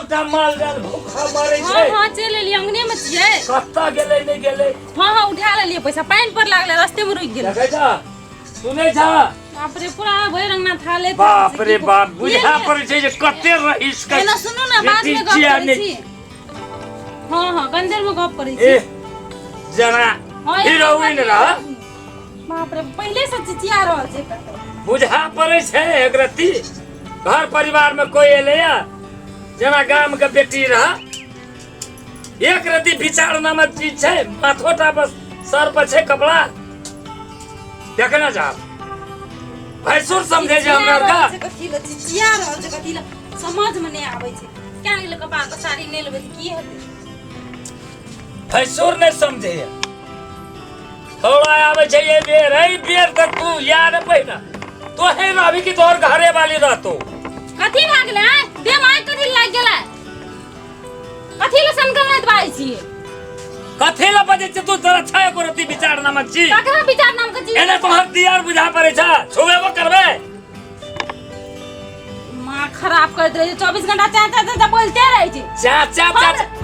सबटा माल जाल भूखा मरै छै। हां हां चल लेली अंगने में छियै। कत्ता गेलै नै गेलै? हां हां उठा लेलिए पैसा पानी पर लागले रास्ते में रुक गेल। देखै छ सुनै छ बाप रे पूरा भैरंगना थाले। बाप रे बाप बुझा पड़ै छै जे कते रहीस के। एना सुनु ना बाद में गप करै छी। हां हां गंदेर में गप करै छी। ए जना हीरोइन रह। बाप रे पहले से चिचिया रहल छै। बुझा पड़ै छै एकरती घर परिवार में कोई एलैया जना गाम के बेटी रह। एक रति विचार नामक चीज छै माथोटा बस सर पर छै कपड़ा देखना जा भैंसुर समझे जे हमरा का कथि ल चिचिया रहल छै कथि ल समझ में नै आबै छै। क्या गेल कपार पर साड़ी नै लेबै त की हेतै? भैंसुर नै समझे थोड़ा आवे छै ये बेर तक तू याद पहिना तो है अभी की तोहर घरे वाली रहतो। कथि भ गेलै दे माय कथि लाग गेलै? कथि ल संकल्प बाई छी? कथि ल बजे छै तू जरा छाय को रति विचार नामक छी। ककरा विचार नाम के चीज? एने तोहर दियार बुझा पड़े छ छुबेबो करबे। मां खराब कर दे 24 घंटा चाचा बोलते रहे छी। चाचा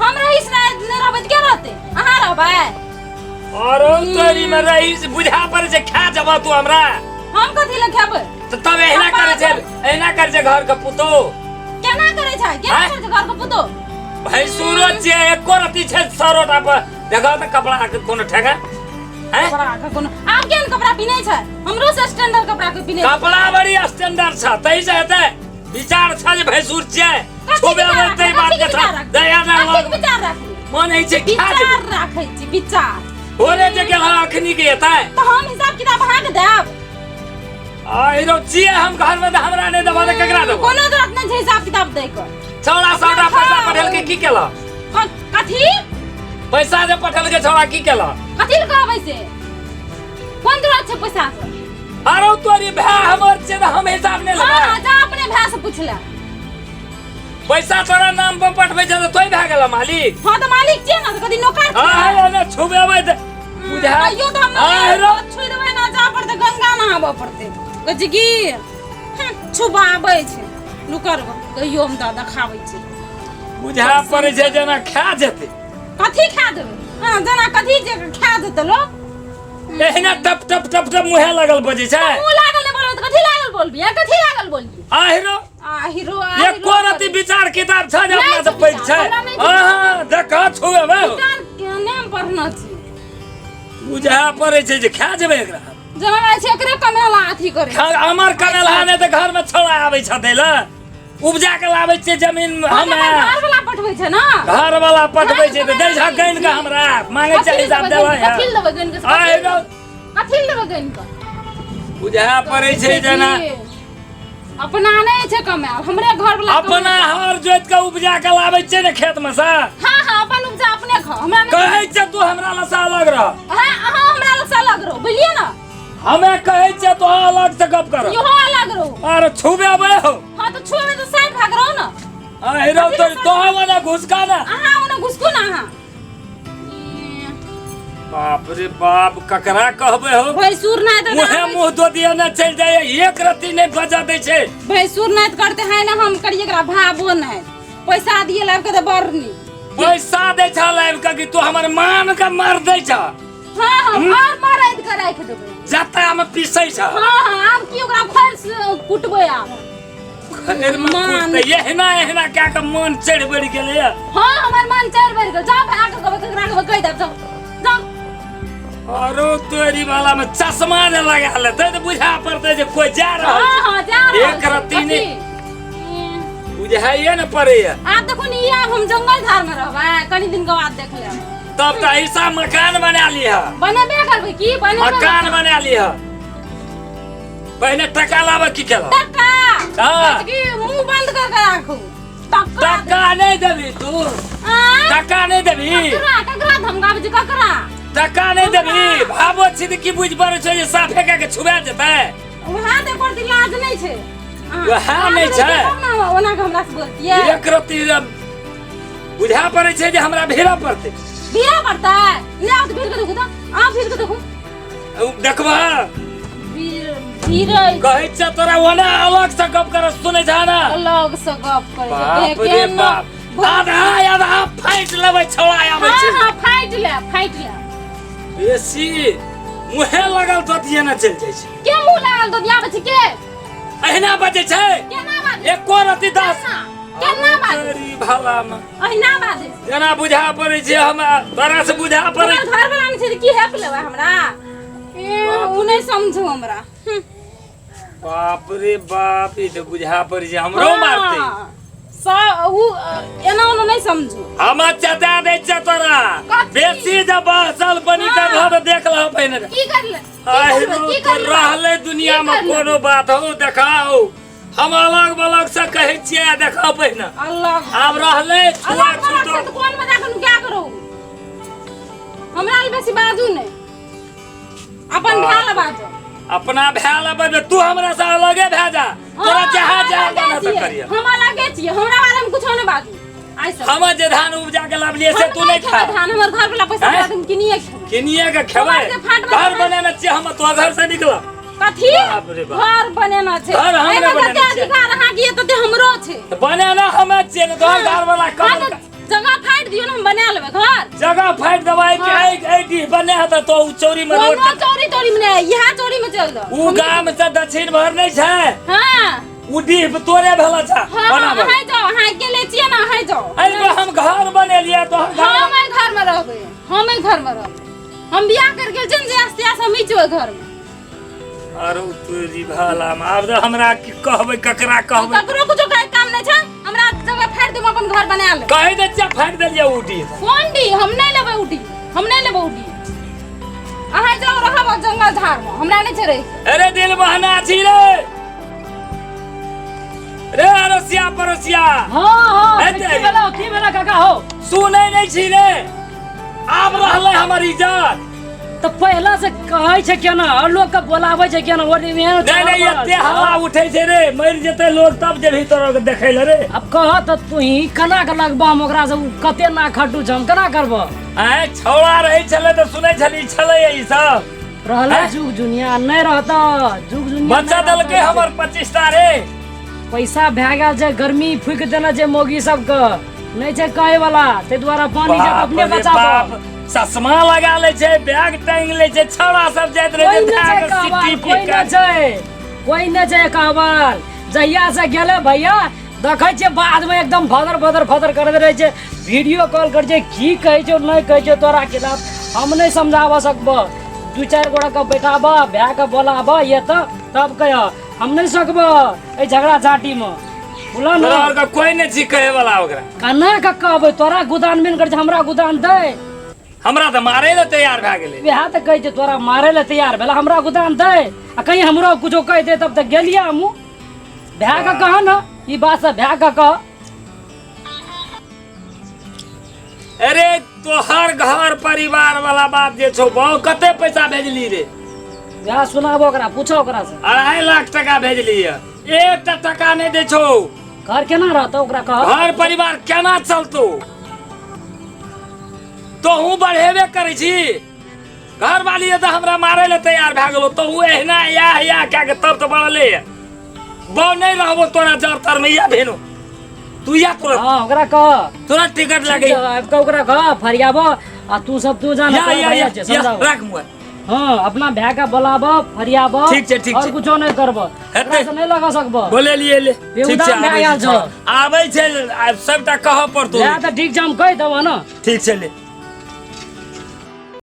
हम रहीस नै रहबै त के रहते? अहां रहबै? औरो तोरी में रहीस बुझा पड़े छै खा जबा तू हमरा। हम कथि ल खेबै? तो तब एहना करे छै एहना करे छै घर के पुतो। केना करे छै? केना करे छै घर के पुतो? भैंसुरो छै एको रति छै सरोटा पर देखा त कपड़ा के कोनो ठेका हैं? कपड़ा का कोनो आप केन कपड़ा पिनै छै? हमरो से स्टैंडर्ड कपड़ा के पिनै कपड़ा बड़ी स्टैंडर्ड छ तई से हेतै विचार छ जे भैंसुर छै छुबे में तई बात के छ दया ना लग विचार राखू मन है छै खा जे विचार राखै छी विचार ओरे जे के अखनी के हेतै त हम हिसाब किताब अहाँ के देब। आइरो छिए हम घर में हमरा नै देबा त केकरा देबो? कोनो जरूरत नै छै हिसाब किताब दै के। छोड़ा सौटा पैसा पठल के की केला? कथि? पैसा जे पठल के छोड़ा की केला? कथि ल कहबै से? कोन जरूरत छै पैसा के? अरे तोरी भाय हमर छै त हम हिसाब नै लेबै। हां जा अपने भाई से पूछ ले। पैसा तोरा नाम पर पठबै छ त तोय भए गेल मालिक। हां त मालिक छियै न त कथि नौकर छियै? हां एने छुबेबै त बुझा यो त हम छुइ देबै ना जा पड़ते गंगा नहाबो पड़ते। कथि की छुबाबै छै नुकर कहियो हम दादा खाबै छै। बुझा पड़े छै जना खा जेतै। कथि खा देबै? हां जना कथि जे खा देतै लोग? एहना टप टप टप टप मुहे लागल बजे छै। मुंह लागल नै बोलबै त कथि लागल बोलबी? कथि लागल बोलबी? आहिरो आहिरो ये कोरती विचार किताब छ जे अपना से पैठ छै। हां देखा छुबेबै विचार केने पढ़ना छी। बुझा पड़े छै जे खा जेबै एकरा। जना लाग छै एकरे कमेला अथी करे। हमर कमेला नै त घर में छोड़ा आबै छ दैला उपजा के लाबै छै जमीन हम घर वाला पठबै छै ना। घर वाला पठबै छै त दै छ गैन के हमरा मांगे छै हिसाब देबै। कथि देबै गैन के? आहिरो कथि देबै गैन के? बुझा पड़े छै जना अपना नै छै कमाल हमरे घर वाला अपना हर जोत के उपजा के लाबै छै ने खेत में से। हां हां अपन उपजा अपने खा हमरा नै कहै छै तू हमरा लसा अलग रह। हां हां हमरा लसा अलग रहो बुझलिए ना। हमें कहै छै तो अलग से गप करो। यो अलग रहो। अरे छुबेबै हो। हां तो छुबे तो साइड भाग रहो ना। आहिरो तो मने घुसका ना। अहां ओने घुसको ना अहां। बाप रे बाप ककरा कहबै हो? भैंसुर नै त मुंह दो दिया ना चल जाए एक रति नै बजा दै छै। भैंसुर नै त करते है ना हम करिए एकरा भाबो नै। पैसा दिए लाब के त बरनी। पैसा दै छ लाब के कि तू हमर मान के मार दै छ। हां हां और मारैत के राख देबै। जता में पीसै छ। हां हां आब की ओकरा खोल से कुटबै आब। खैर में कुटते एहना एहना क्या के मन चढ़ बढ़ गेलै। हां हमर मन चढ़ बढ़ गेल। जा भाग के केकरा के कह देब जा। अरे तोरी वाला में चश्मा न लगा लेते तो बुझा पड़ते जे कोई जा रहा है। हां हां जा रहा एक रत्ती ने बुझाइए न पड़े। आ देखो नी अब हम जंगल झाड़ में रहबै कनी दिन के बाद देख लेब। तब तो ऐसा मकान बना लिया। बनेबे करबै की बनेबे मकान बना लिया। पहले टका लाबे की केला? टका हां की मुंह बंद कर के राखू। टका नहीं देबी तू? टका नहीं देबी? ककरा धमकाबे जे ककरा? टका नहीं देबी? भाबो छी की बुझ पड़े छै जे साफे के छुबा जेतै। वहां दे पर लाज नहीं छै। वहां नहीं छै। ओना के हमरा से बोलतिए। एक रत्ती बुझा पड़े छै जे हमरा भेड़ा पड़ते। भेड़ा पड़ता है? ले आओ भीड़ के देखो तो। आ भीड़ के देखो। देखबा भीड़ कहै छ तोरा ओना अलग से गप कर सुनै छ ना। अलग से गप करे बाप रे बाप आधा फाइट लेबै छौड़ा आबै छै। हां फाइट ले बेसी मुहे लगल तो दिए ना चल जाय छै। के मुंह लागल तो दिया बचे के अहिना बजे छै। केना बाजे एको रति 10 केना बाजे तेरी भाला में अहिना बाजे जना बुझा पड़ै छै। हम तोरा से बुझा पड़ै घर वाला में छै की हेप लेबा हमरा उ नहीं समझो हमरा। बाप रे बाप ई तो बुझा पड़ै छै हमरो मारते। एना ओना नहीं समझो हम चटा दे छ तोरा बेसी जब साल बनी त घर देख ल पहिने की करले की कर रहले दुनिया में कोनो बात हो देखाओ। हम अलग से कहै छियै देखाओ पहिने अल्लाह आब रहले छुआ छुतो तो कौन मजा कनु क्या करो हमरा ल बेसी बाजू नहीं अपन भैल बाजो अपना भैल बजे तू हमरा से अलगे भै जा तोरा चाहे जा ना त करिया हम अलगे छियै हमरा बारे में कुछो नहीं बाजू ऐसा हम जे धान उपजा के लाबलिए से तू नहीं खा धान हमर घर वाला पैसा दे तुम किनिए के खेबै घर बनाना चाहिए। हम तो घर से निकल कथी घर बनाना छै घर हमरे बनाना छै। अधिकार अहाँ के त हमरो छै बनाना हमे छियै ने तोहर घर वाला कम जगह फाइट दियो ना हम बना लेबै घर जगह फाइट दवाई के ऐडी बने त तो चौरी में रोड चौरी तोरी में नहीं यहां चौरी में चल दो उ गाम से दक्षिण भर नहीं छै। हां उडी तोरे भेला छ बनाबे हां जाओ हां के ले छियै ना हां जाओ अरे हम घर बनेलिए तो हम घर में रहबै हम घर में रहबै हम बियाह कर गेल जन जे आस्ते आस्ते हम इचो घर में अरे तोरी भाला में आब हमरा की कहबै ककरा कहबै ककरो कुछो कहे काम नहीं छै। हमरा जगह फाइट देब अपन घर बना ले कहि दे छ फाइट देलिए उडी कोन डी हम नहीं लेबै उडी हम नहीं लेबै उडी अहाँ जाओ रहब जंगल झाड़ में हमरा नहीं छै रही। अरे दिल बहना छी रे रे अरसिया परसिया हां की भेला काका हो सुनै नहीं छी रे आब रहले हमर इज्जत तो पहला से कहै छै केना और लोग के बोलाबै छै केना ओडी में नहीं एते हवा उठै छै रे मर जेते लोग तब जे भीतर के देखै ले रे। अब कह त तू ही कना के लगबा हम ओकरा से कते ना खटू छ हम कना करब आय छौड़ा रहै छले त सुनै छली छले ई सब रहले जुग दुनिया नहीं रहता जुग दुनिया बच्चा दल के हमर 25 टा रे पैसा भए गेल छै गर्मी फूक देना छै मोगी सब के नहीं छै कहे वाला ते द्वारा पानी से अपने बचाबो चश्मा लगा ले छै बैग टांग ले छै छौड़ा सब जाइत रहे कोई नहीं छै कहवाल जहिया से गेले भैया देखै छै बाद में एकदम फदर करते रहे छै वीडियो कॉल कर छै की कहै छै नहीं कहै छै तोरा खिलाफ हम नहीं समझावा सकबो। 2-4 गोड़ा के बैठाबा भै के बोलाबा ये तब कह हम नहीं सकबो ए झगड़ा झाटी में बोला ना तोरा का कोई नहीं छी कहे वाला ओकरा कना का कहबै तोरा गुदान में कर हमरा गुदान दे हमरा त मारे ले तैयार भ गेले बिहा त कहै छै तोरा मारे ले तैयार भेला हमरा गुदान दे आ कहीं हमरो कुछो कह दे तब तक गेलिया हमू भै का कह ना ई बात से भै का कह। अरे तोहर घर परिवार वाला बात जे छौ बहु कते पैसा भेजली रे या सुनाबो ओकरा पूछो ओकरा से 2.5 लाख टका भेजली है एक टका नहीं दे छौ घर केना रहतो ओकरा कह घर परिवार केना चलतो तोहू बढ़ेबे करै छी घर वाली त हमरा मारे ले तैयार भ गेलो तोहू एहना या क्या के तब तो बढ़ले बो नहीं रहबो तोरा जर तर में या भेनो तू या तुरंत हां ओकरा कह तुरंत टिकट लगे अब का ओकरा कह फरियाबो आ तू सब तू जान या रख मुआ हां अपना भै का बोलाबो फरियाबो ठीक छै और कुछो नहीं करबो हेतै से नहीं लगा सकबो बोले लिए ले ठीक छै आबै छै सबटा कह पड़तो या त ठीक छै हम कह देबो ना ठीक छै ले